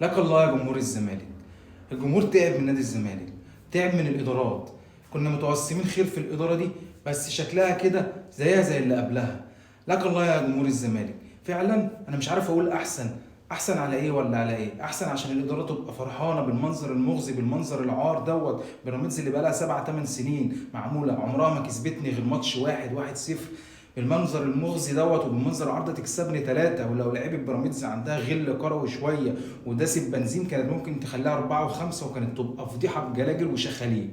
لك الله يا جمهور الزمالك. الجمهور تعب من نادي الزمالك، تعب من الادارات. كنا متوسمين خير في الاداره دي، بس شكلها كده زيها زي اللي قبلها. لك الله يا جمهور الزمالك. فعلا انا مش عارف اقول احسن على ايه ولا على ايه. احسن عشان الاداره تبقى فرحانه بالمنظر المغزي، بالمنظر العار دوت. بيراميدز اللي بقى لها 7 8 سنين معموله، عمرها ما كسبتني غير ماتش واحد 1-0. بالمنظر المغزي دوت وبالمنظر العار ده تكسبني 3. ولو لعيبه بيراميدز عندها غل كروي شويه وداسه بنزين كانت ممكن تخليها 4 و5، وكانت تبقى فضيحه بجلاجل وشخاليل.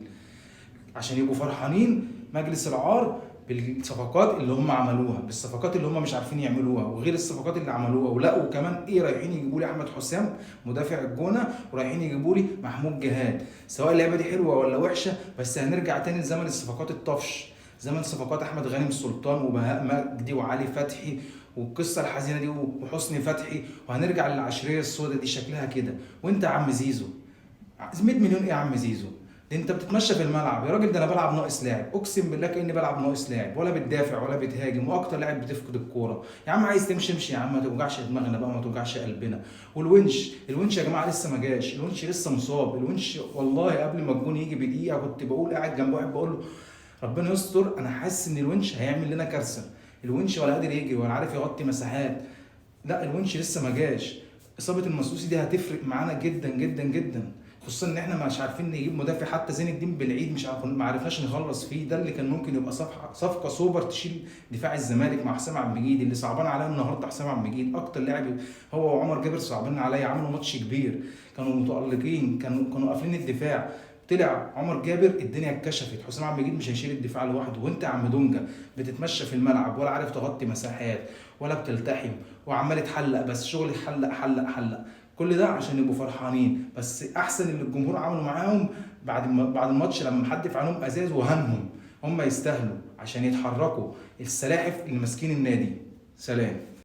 عشان يبقوا فرحانين مجلس العار بالصفقات اللي هم عملوها، بالصفقات اللي هم مش عارفين يعملوها، وغير الصفقات اللي عملوها. ولقوا كمان ايه؟ رايحين يجيبوا لي احمد حسام مدافع الجونه، ورايحين يجيبوا لي محمود جهاد. سواء اللعبه دي حلوه ولا وحشه، بس هنرجع تاني لزمن الصفقات الطفش، زمن صفقات احمد غانم سلطان وبهاء مجدي وعلي فتحي والقصه الحزينه دي وحسني فتحي. وهنرجع للعشريه السوداء دي شكلها كده. وانت يا عم زيزو 100 مليون ايه يا عم زيزو؟ ده انت بتتمشى في الملعب يا راجل. ده انا بلعب ناقص لاعب، اقسم بالله كاني بلعب ناقص لاعب. ولا بتدافع ولا بتهاجم، واكتر لاعب بتفقد الكوره. يا عم عايز تمشي امشي يا عم، ما توجعش دماغنا بقى، ما توجعش قلبنا. والونش يا جماعه لسه ما جاش. الونش لسه مصاب. الونش والله قبل ما الجون يجي بدقيقه كنت بقول، قاعد جنب واحد بقول له ربنا يستر، انا حاسس ان الونش هيعمل لنا كارثه. الونش ولا قادر يجري ولا عارف يغطي مساحات. لا الونش لسه ما جاش. اصابه المسوسي دي هتفرق معانا جدا جدا جدا، خصوصا ان احنا مش عارفين نجيب مدافع. حتى زين الدين بالعيد مش عارف، ما عرفناش نخلص فيه. ده اللي كان ممكن يبقى صفقه سوبر تشيل دفاع الزمالك مع حسام عبد المجيد. اللي صعبان عليا النهارده حسام عبد المجيد اكتر لاعب. هو وعمر جابر صعبان عليا، عملوا ماتش كبير، كانوا متالقين، كانوا قافلين الدفاع. طلع عمر جابر الدنيا اتكشفت. حسام عبد المجيد مش هيشيل الدفاع لوحده. وانت يا عم دونجا بتتمشى في الملعب ولا عارف تغطي مساحات ولا بتلتحم، وعمال تحلق بس، شغل حلق حلق حلق. كل ده عشان يبقوا فرحانين. بس احسن اللي الجمهور عملوا معاهم بعد الماتش لما حدف عليهم ازاز وهنهم. هم يستاهلوا عشان يتحركوا السلاحف اللي ماسكين النادي. سلام.